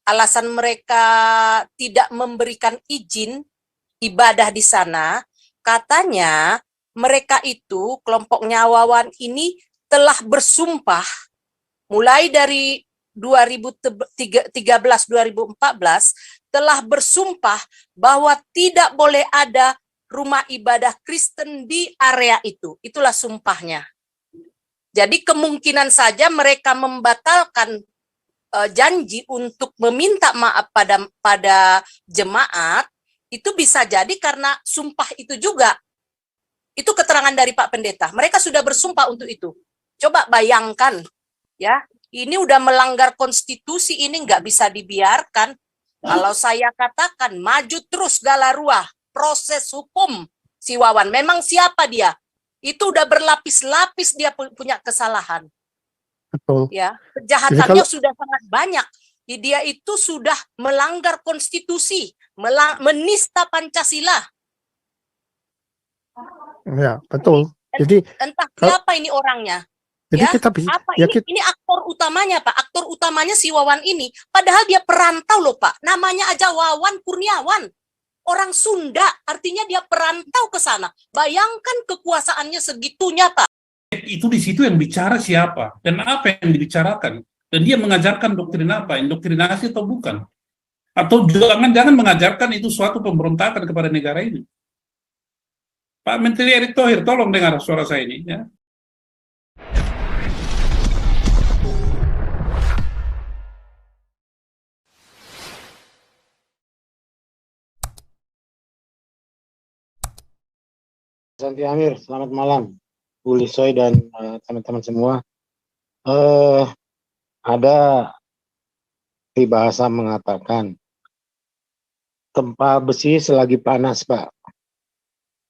alasan mereka tidak memberikan izin ibadah di sana, katanya mereka itu, kelompok Nyawawan ini telah bersumpah mulai dari 2013-2014 telah bersumpah bahwa tidak boleh ada rumah ibadah Kristen di area itu. Itulah sumpahnya. Jadi kemungkinan saja mereka membatalkan janji untuk meminta maaf pada jemaat, itu bisa jadi karena sumpah itu juga. Itu keterangan dari Pak Pendeta. Mereka sudah bersumpah untuk itu. Coba bayangkan, ya, ini udah melanggar konstitusi, ini nggak bisa dibiarkan. Kalau saya katakan maju terus Galarua, proses hukum si Wawan. Memang siapa dia? Itu udah berlapis-lapis dia punya kesalahan. Betul. Ya, kejahatannya sudah sangat banyak. Dia itu sudah melanggar konstitusi, menista Pancasila. Ya, betul. Jadi entah siapa ini orangnya. Jadi ya, kita bisa, apa ya ini aktor utamanya, Pak. Aktor utamanya si Wawan ini. Padahal dia perantau loh, Pak. Namanya aja Wawan Kurniawan. Orang Sunda, artinya dia perantau ke sana. Bayangkan kekuasaannya segitunya, Pak. Itu di situ yang bicara siapa dan apa yang dibicarakan. Dan dia mengajarkan doktrin apa, indoktrinasi atau bukan. Atau jangan-jangan mengajarkan itu suatu pemberontakan kepada negara ini. Pak Menteri Erick Thohir, tolong dengar suara saya ini. Ya. Santi Amir, selamat malam. Bu Lisoy dan teman-teman semua. Ada peribahasa mengatakan, tempa besi selagi panas, Pak.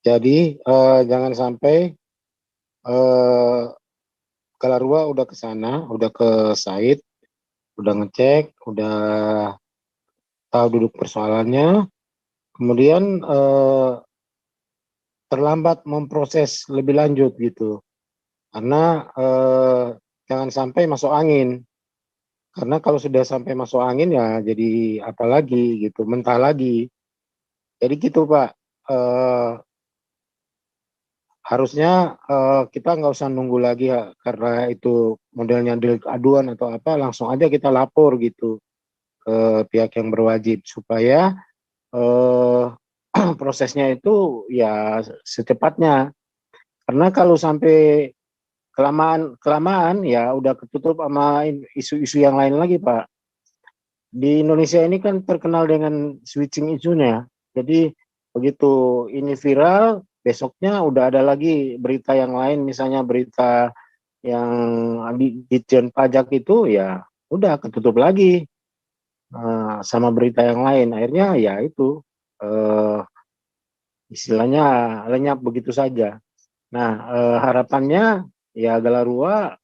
Jadi jangan sampai Galarua udah ke sana, udah ke site, udah ngecek, udah tahu duduk persoalannya, kemudian terlambat memproses lebih lanjut gitu, karena jangan sampai masuk angin, karena kalau sudah sampai masuk angin ya jadi apa lagi gitu, mentah lagi. Jadi gitu Pak, harusnya kita nggak usah nunggu lagi ya, karena itu modelnya delik aduan atau apa, langsung aja kita lapor gitu ke pihak yang berwajib supaya prosesnya itu ya secepatnya. Karena kalau sampai kelamaan ya udah ketutup sama isu-isu yang lain lagi, Pak. Di Indonesia ini kan terkenal dengan switching isunya. Jadi begitu ini viral, besoknya udah ada lagi berita yang lain, misalnya berita yang di Ditjen Pajak itu ya udah ketutup lagi sama berita yang lain. Akhirnya ya itu istilahnya lenyap begitu saja. Nah, harapannya ya Galarua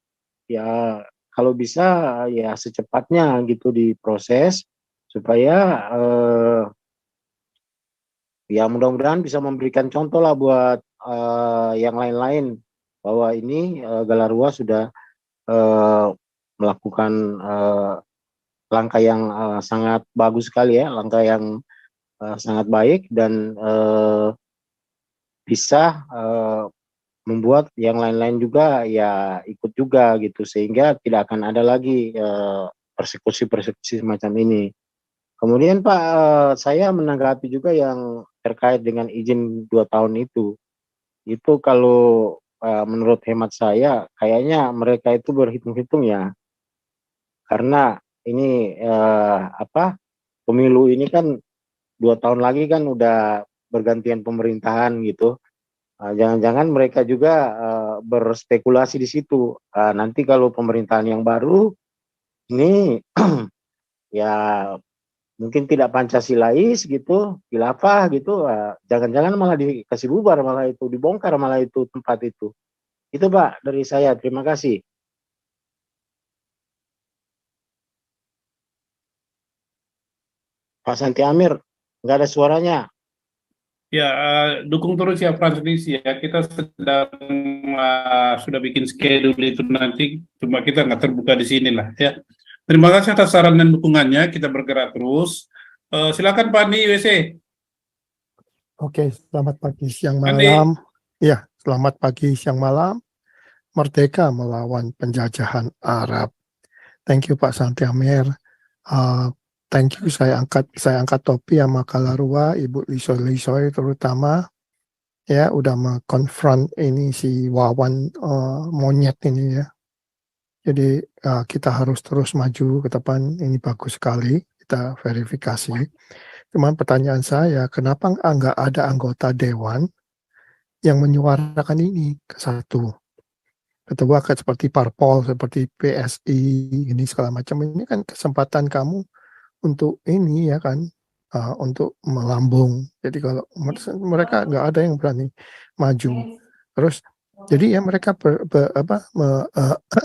ya kalau bisa ya secepatnya gitu diproses supaya ya mudah-mudahan bisa memberikan contoh lah buat yang lain-lain bahwa ini Galarua sudah melakukan langkah yang sangat bagus sekali ya, langkah yang sangat baik dan bisa membuat yang lain-lain juga ya ikut juga gitu, sehingga tidak akan ada lagi persekusi-persekusi semacam ini. Kemudian Pak, saya menanggapi juga yang terkait dengan izin 2 tahun itu kalau menurut hemat saya kayaknya mereka itu berhitung-hitung ya, karena ini pemilu ini kan 2 tahun lagi kan udah bergantian pemerintahan gitu. Jangan-jangan mereka juga berspekulasi di situ. Nanti kalau pemerintahan yang baru ini ya mungkin tidak Pancasilais gitu, khilafah gitu, jangan-jangan malah dikasih bubar, malah itu dibongkar, malah itu tempat itu. Itu Pak dari saya, terima kasih. Pak Santi Amir, nggak ada suaranya. Ya, dukung terus ya Fransdisi ya. Kita sedang sudah bikin schedule itu nanti, cuma kita nggak terbuka di sini lah ya. Terima kasih atas saran dan dukungannya. Kita bergerak terus. Silakan Pak Andi WC. Oke, selamat pagi, siang, Andi. malam. Ya, selamat pagi, siang, malam. Merdeka melawan penjajahan Arab. Thank you Pak Santi Amer. Thank you, saya angkat topi sama Kalarua, Ibu Lisoy terutama, ya udah mengkonfront ini si Wawan monyet ini ya. Jadi kita harus terus maju ke depan, ini bagus sekali, kita verifikasi. Cuman pertanyaan saya, kenapa nggak ada anggota Dewan yang menyuarakan ini ke satu? Kedua, seperti Parpol, seperti PSI, ini segala macam, ini kan kesempatan kamu untuk ini ya kan, untuk melambung. Jadi kalau mereka nggak ada yang berani maju. Terus jadi ya mereka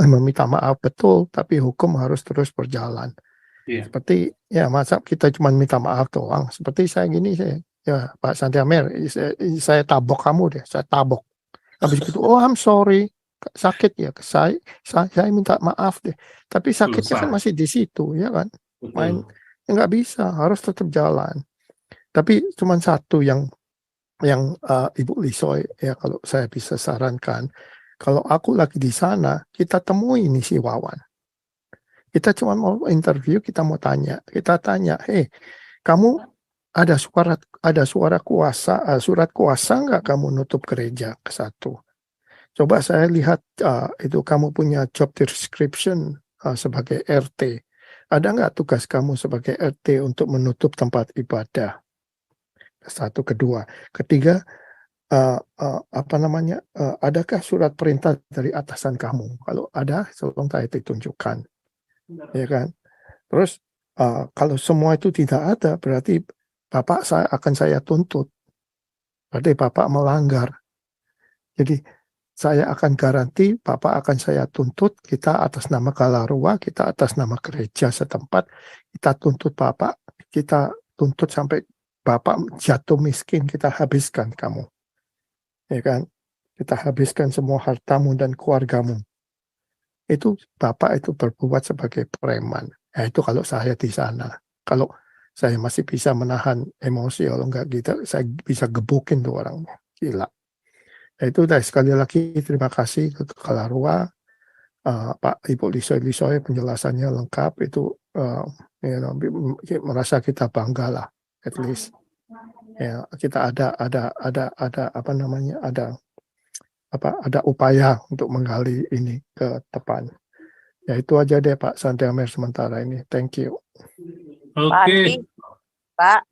meminta maaf betul, tapi hukum harus terus berjalan. Iya. Seperti ya masa kita cuma minta maaf doang. Seperti saya gini, ya Pak Santi Amer, saya tabok kamu deh, saya tabok. Habis itu, oh I'm sorry, sakit ya, saya minta maaf deh. Tapi sakitnya kan masih di situ ya kan, main nggak bisa, harus tetap jalan. Tapi cuma satu yang Ibu Lisoy ya, kalau saya bisa sarankan, kalau aku lagi di sana, kita temui nih si Wawan. Kita cuma mau interview, kita mau tanya, hey, kamu ada surat kuasa nggak kamu nutup gereja ke satu? Coba saya lihat itu kamu punya job description sebagai RT. Ada nggak tugas kamu sebagai RT untuk menutup tempat ibadah? Satu, kedua, ketiga, adakah surat perintah dari atasan kamu? Kalau ada, tolong saya ditunjukkan, ya kan? Terus kalau semua itu tidak ada, berarti Bapak akan saya tuntut. Berarti Bapak melanggar. Jadi saya akan garanti Bapak akan saya tuntut, kita atas nama Kalarua, kita atas nama gereja setempat, kita tuntut Bapak, kita tuntut sampai Bapak jatuh miskin, kita habiskan kamu. Ya kan? Kita habiskan semua hartamu dan keluargamu. Itu Bapak itu berbuat sebagai preman. Ya, itu kalau saya di sana. Kalau saya masih bisa menahan emosi, kalau enggak gitu, saya bisa gebukin tuh orang. Gila. Ya, itu udah, sekali lagi terima kasih ke Kalarua, Pak Ibu Lisoy penjelasannya lengkap, itu merasa kita bangga lah, at least ya kita ada upaya untuk menggali ini ke depan. Ya itu aja deh Pak Santi Amer sementara ini. Thank you. Oke. Pak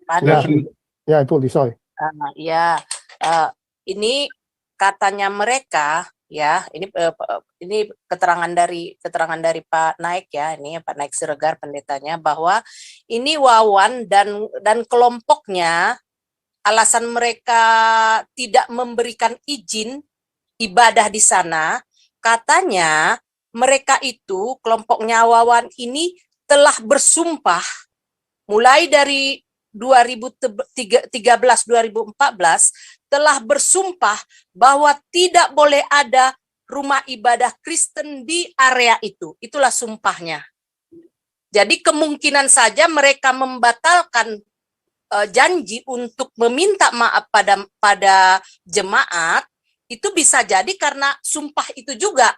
Andi. Ya Ibu Lisoy. Ini katanya mereka ya, ini keterangan dari Pak Naik ya, ini Pak Naik Siregar pendetanya, bahwa ini Wawan dan kelompoknya, alasan mereka tidak memberikan izin ibadah di sana, katanya mereka itu, kelompoknya Wawan ini telah bersumpah mulai dari 2013-2014 telah bersumpah bahwa tidak boleh ada rumah ibadah Kristen di area itu. Itulah sumpahnya. Jadi kemungkinan saja mereka membatalkan janji untuk meminta maaf pada jemaat, itu bisa jadi karena sumpah itu juga.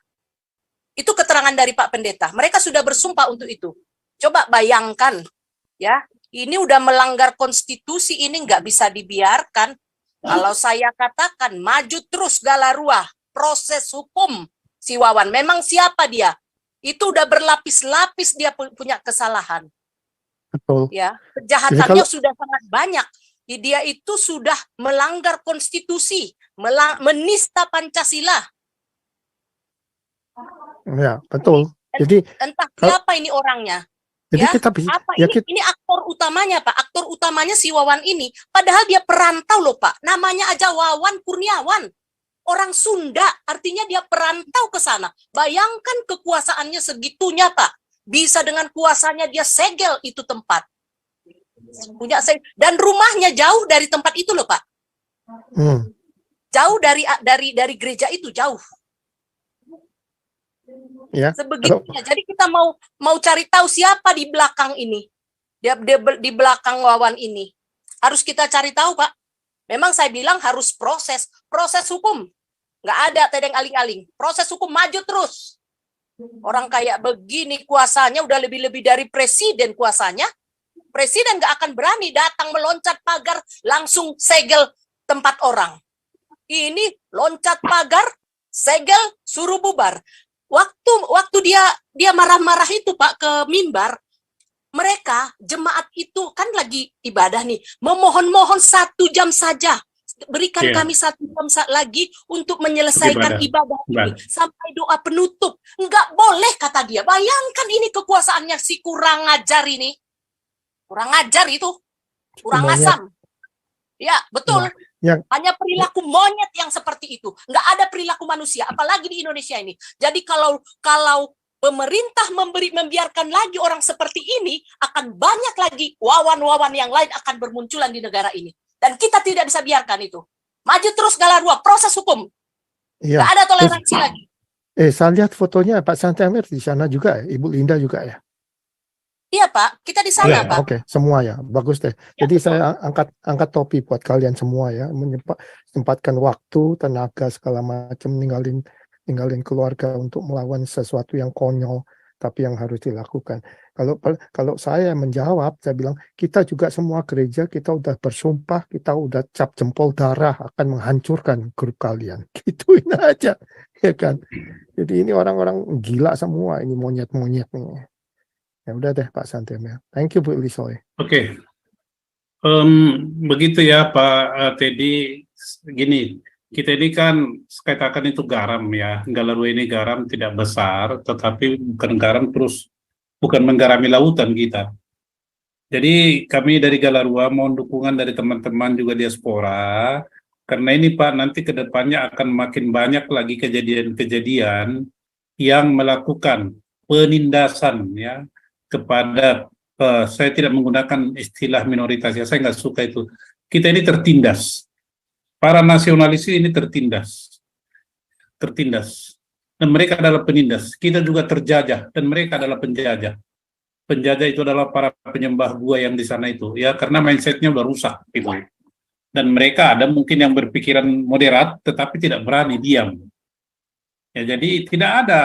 Itu keterangan dari Pak Pendeta. Mereka sudah bersumpah untuk itu. Coba bayangkan, ya, ini udah melanggar konstitusi, ini nggak bisa dibiarkan. Kalau saya katakan maju terus Kalarua, proses hukum si Wawan. Memang siapa dia? Itu udah berlapis-lapis dia punya kesalahan. Betul. Ya, kejahatannya sudah sangat banyak. Dia itu sudah melanggar konstitusi, menista Pancasila. Ya, betul. Jadi entah siapa ini orangnya. Jadi ya, kita bisa, apa ini aktor utamanya Pak, aktor utamanya si Wawan ini, padahal dia perantau loh Pak, namanya aja Wawan Kurniawan, orang Sunda, artinya dia perantau ke sana. Bayangkan kekuasaannya segitunya Pak, bisa dengan kuasanya dia segel itu tempat, dan rumahnya jauh dari tempat itu loh Pak, jauh dari gereja itu jauh. Ya. Sebegitunya. Jadi kita mau cari tahu siapa di belakang ini. Di belakang Wawan ini. Harus kita cari tahu, Pak. Memang saya bilang harus proses hukum. Nggak ada tedeng aling-aling. Proses hukum maju terus. Orang kayak begini kuasanya udah lebih-lebih dari presiden kuasanya. Presiden nggak akan berani datang meloncat pagar langsung segel tempat orang. Ini loncat pagar, segel, suruh bubar. Waktu dia marah-marah itu Pak ke mimbar, mereka jemaat itu kan lagi ibadah nih, memohon-mohon 1 jam saja. Berikan kami 1 jam lagi untuk menyelesaikan ibadah ini sampai doa penutup. Enggak boleh kata dia. Bayangkan ini kekuasaannya si kurang ajar ini. Kurang ajar itu. Kurang asam. Ya, betul. Hanya perilaku monyet yang seperti itu. Enggak ada perilaku manusia, apalagi di Indonesia ini. Jadi kalau pemerintah membiarkan lagi orang seperti ini, akan banyak lagi wawan-wawan yang lain akan bermunculan di negara ini. Dan kita tidak bisa biarkan itu. Maju terus Galarua, proses hukum. Iya. Nggak ada toleransi lagi. Saya lihat fotonya Pak Santiamer di sana juga, Ibu Linda juga ya. Iya Pak, kita di sana Pak. Oke, semua ya, bagus deh. Jadi saya angkat topi buat kalian semua ya, menyempatkan waktu, tenaga segala macam, ninggalin keluarga untuk melawan sesuatu yang konyol, tapi yang harus dilakukan. Kalau saya menjawab, saya bilang kita juga semua gereja, kita udah bersumpah, kita udah cap jempol darah akan menghancurkan grup kalian. Gituin aja, ya kan? Jadi ini orang-orang gila semua, ini monyet-monyet nih. Ya udah deh Pak Santiamer. Thank you Bu Lisoy. Oke. Begitu ya Pak Teddy. Gini, kita ini kan katakan itu garam ya. Galarua ini garam tidak besar, tetapi bukan garam terus, bukan menggarami lautan kita. Jadi kami dari Galarua mohon dukungan dari teman-teman juga diaspora, karena ini Pak nanti ke depannya akan makin banyak lagi kejadian-kejadian yang melakukan penindasan ya kepada saya tidak menggunakan istilah minoritas ya, saya nggak suka itu. Kita ini tertindas. Para nasionalis ini tertindas. Dan mereka adalah penindas. Kita juga terjajah dan mereka adalah penjajah. Penjajah itu adalah para penyembah gua yang di sana itu ya, karena mindsetnya udah rusak gitu. Dan mereka ada mungkin yang berpikiran moderat tetapi tidak berani diam. Ya jadi tidak ada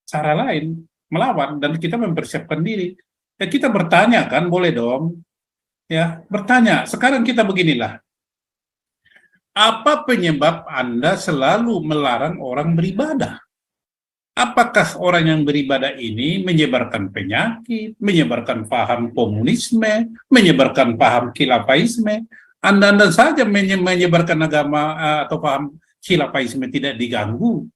cara lain melawan dan kita mempersiapkan diri. Ya kita bertanya kan, boleh dong. Ya, bertanya. Sekarang kita beginilah. Apa penyebab Anda selalu melarang orang beribadah? Apakah orang yang beribadah ini menyebarkan penyakit, menyebarkan paham komunisme, menyebarkan paham khilafaisme? Anda saja menyebarkan agama atau paham khilafaisme tidak diganggu.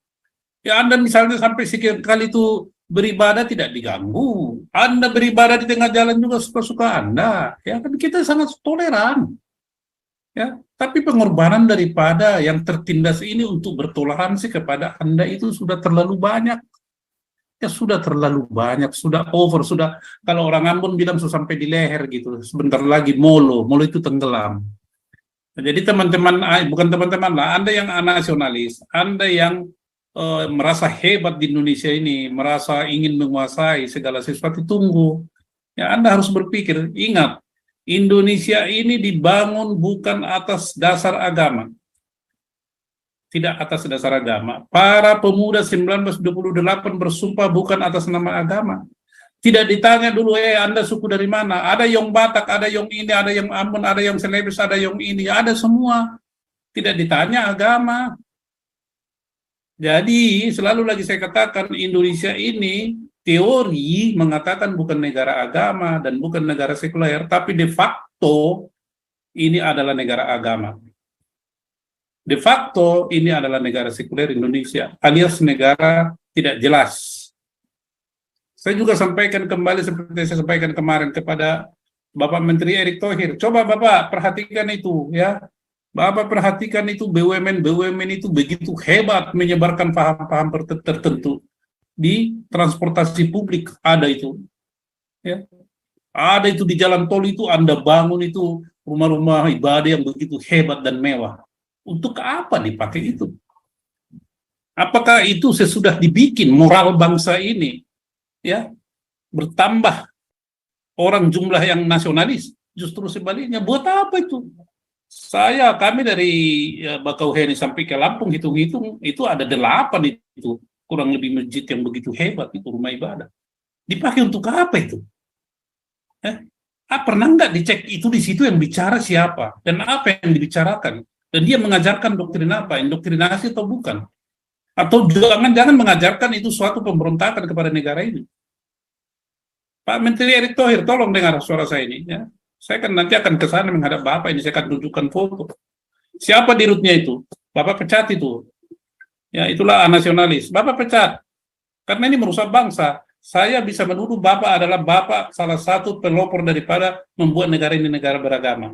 Ya Anda misalnya sampai sekian kali itu beribadah tidak diganggu. Anda beribadah di tengah jalan juga suka-suka Anda. Ya kan kita sangat toleran. Ya, tapi pengorbanan daripada yang tertindas ini untuk bertoleransi kepada Anda itu sudah terlalu banyak. Ya sudah terlalu banyak, sudah over, sudah kalau orang Ambon bilang sudah sampai di leher gitu. Sebentar lagi molo itu tenggelam. Nah, jadi teman-teman, bukan teman-teman lah, Anda yang nasionalis, Anda yang merasa hebat di Indonesia ini, merasa ingin menguasai segala sesuatu, tunggu. Ya, Anda harus berpikir, ingat, Indonesia ini dibangun bukan atas dasar agama. Tidak atas dasar agama. Para pemuda 1928 bersumpah bukan atas nama agama. Tidak ditanya dulu, Anda suku dari mana? Ada yang Batak, ada yang ini, ada yang Ambon, ada yang Celebes, ada yang ini, ada semua. Tidak ditanya agama. Jadi selalu lagi saya katakan Indonesia ini teori mengatakan bukan negara agama dan bukan negara sekuler, tapi de facto ini adalah negara agama. De facto ini adalah negara sekuler Indonesia, alias negara tidak jelas. Saya juga sampaikan kembali seperti saya sampaikan kemarin kepada Bapak Menteri Erick Thohir. Coba Bapak perhatikan itu ya. Bapak perhatikan itu BUMN itu begitu hebat menyebarkan paham-paham tertentu di transportasi publik, ada itu. Ya. Ada itu di jalan tol itu Anda bangun itu rumah-rumah ibadah yang begitu hebat dan mewah. Untuk apa dipakai itu? Apakah itu sesudah dibikin moral bangsa ini ya bertambah orang jumlah yang nasionalis? Justru sebaliknya, buat apa itu? Kami dari Bakauheni sampai ke Lampung hitung-hitung itu ada 8 itu kurang lebih masjid yang begitu hebat itu rumah ibadah. Dipakai untuk apa itu? Pernah nggak dicek itu di situ yang bicara siapa dan apa yang dibicarakan? Dan dia mengajarkan doktrin apa? Indoktrinasi atau bukan? Atau jangan mengajarkan itu suatu pemberontakan kepada negara ini? Pak Menteri Erick Thohir, tolong dengar suara saya ini. Ya. Saya kan nanti akan ke sana menghadap Bapak ini, saya akan tunjukkan foto. Siapa dirutnya itu? Bapak pecat itu. Ya, itulah nasionalis. Bapak pecat. Karena ini merusak bangsa. Saya bisa menuduh Bapak adalah Bapak salah satu pelopor daripada membuat negara ini negara beragama.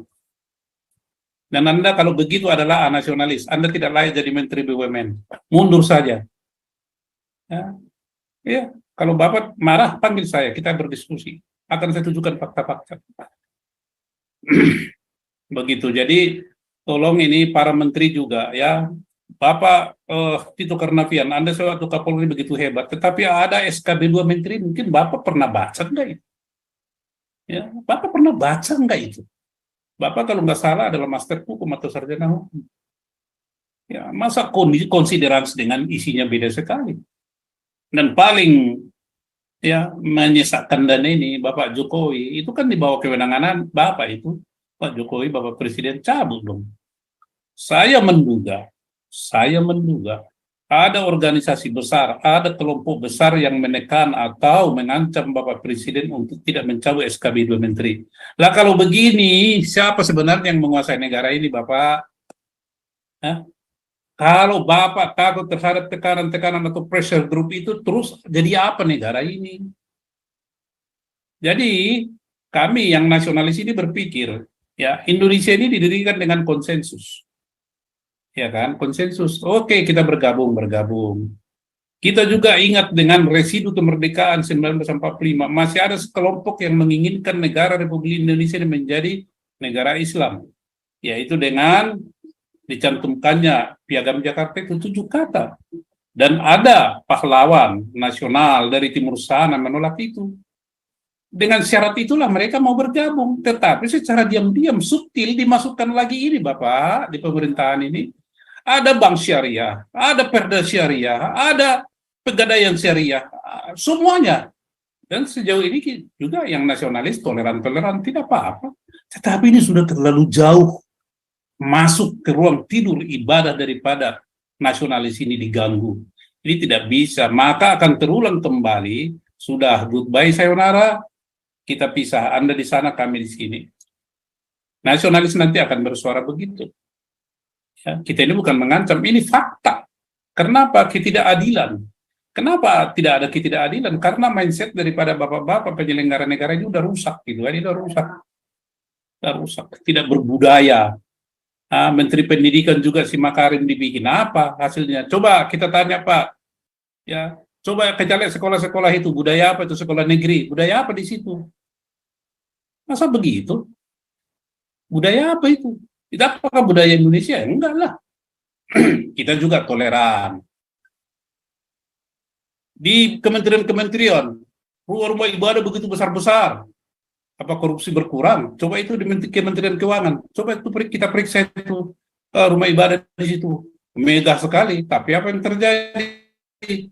Dan Anda kalau begitu adalah nasionalis. Anda tidak layak jadi Menteri BUMN. Mundur saja. Ya, kalau Bapak marah, panggil saya. Kita berdiskusi. Akan saya tunjukkan fakta-fakta. Begitu. Jadi, tolong ini para menteri juga ya. Bapak Tito Karnavian, Anda suatu Kapolri begitu hebat. Tetapi ada SKB 2 menteri, mungkin Bapak pernah baca enggak itu? Ya, Bapak pernah baca enggak itu? Bapak kalau nggak salah adalah master hukum atau sarjana hukum. Ya, masa konsiderasi dengan isinya beda sekali. Dan paling ya menyesakkan dan ini Bapak Jokowi itu kan di bawah kewenangan Bapak itu Pak Jokowi, Bapak Presiden cabut dong. Saya menduga ada organisasi besar, ada kelompok besar yang menekan atau mengancam Bapak Presiden untuk tidak mencabut SKB 2 menteri. Lah kalau begini, siapa sebenarnya yang menguasai negara ini, Bapak? Kalau Bapak takut terhadap tekanan-tekanan atau pressure group itu, terus jadi apa negara ini? Jadi kami yang nasionalis ini berpikir, ya Indonesia ini didirikan dengan konsensus. Ya kan, konsensus. Oke, kita bergabung. Kita juga ingat dengan residu kemerdekaan 1945, masih ada sekelompok yang menginginkan negara Republik Indonesia ini menjadi negara Islam. Yaitu dengan dicantumkannya Piagam Jakarta itu 7 kata. Dan ada pahlawan nasional dari Timur Sana menolak itu. Dengan syarat itulah mereka mau bergabung. Tetapi secara diam-diam, subtil dimasukkan lagi ini Bapak, di pemerintahan ini. Ada bank syariah, ada perda syariah, ada pegadaian syariah, semuanya. Dan sejauh ini juga yang nasionalis toleran-toleran tidak apa-apa. Tetapi ini sudah terlalu jauh masuk ke ruang tidur ibadah daripada nasionalis ini diganggu. Ini tidak bisa, maka akan terulang kembali. Sudah goodbye sayonara, kita pisah. Anda di sana, kami di sini. Nasionalis nanti akan bersuara begitu. Ya, kita ini bukan mengancam, ini fakta. Kenapa ketidakadilan? Kenapa tidak ada ketidakadilan? Karena mindset daripada bapak-bapak penyelenggara negara ini udah rusak, gitu. Ini udah rusak, tidak berbudaya. Menteri Pendidikan juga si Makarim dibikin apa hasilnya? Coba kita tanya Pak, ya, coba kejalek sekolah-sekolah itu budaya apa itu sekolah negeri? Budaya apa di situ? Masa begitu? Budaya apa itu? Itu apakah budaya Indonesia? Enggak lah. Kita juga toleran. Di kementerian-kementerian, rumah ibadah begitu besar-besar. Apa korupsi berkurang? Coba itu di Kementerian Keuangan. Coba itu kita periksa itu rumah ibadah di situ. Megah sekali. Tapi apa yang terjadi?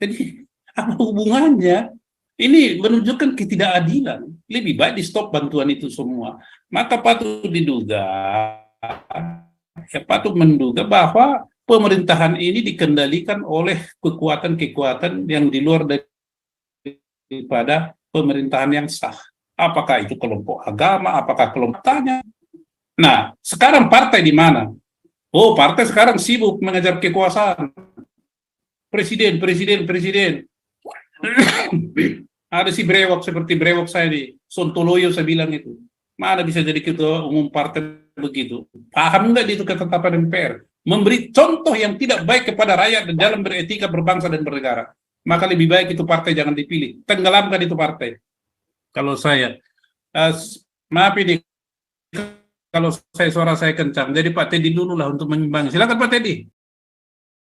Jadi apa hubungannya? Ini menunjukkan ketidakadilan. Lebih baik di stop bantuan itu semua. Maka patut menduga bahwa pemerintahan ini dikendalikan oleh kekuatan-kekuatan yang di luar daripada pemerintahan yang sah. Apakah itu kelompok agama, apakah kelompok tanya. Nah, sekarang partai di mana? Oh, partai sekarang sibuk mengejar kekuasaan. Presiden. Ada si brewok seperti brewok saya di Sontoloyo, saya bilang itu. Mana bisa jadi ketua umum partai begitu? Paham nggak itu ketetapan MPR? Memberi contoh yang tidak baik kepada rakyat dan dalam beretika, berbangsa dan bernegara. Maka lebih baik itu partai jangan dipilih. Tenggelamkan itu partai. Kalau saya, maaf ini, kalau suara saya kencang. Jadi Pak Teddy dulu lah untuk mengimbangi. Silakan Pak Teddy.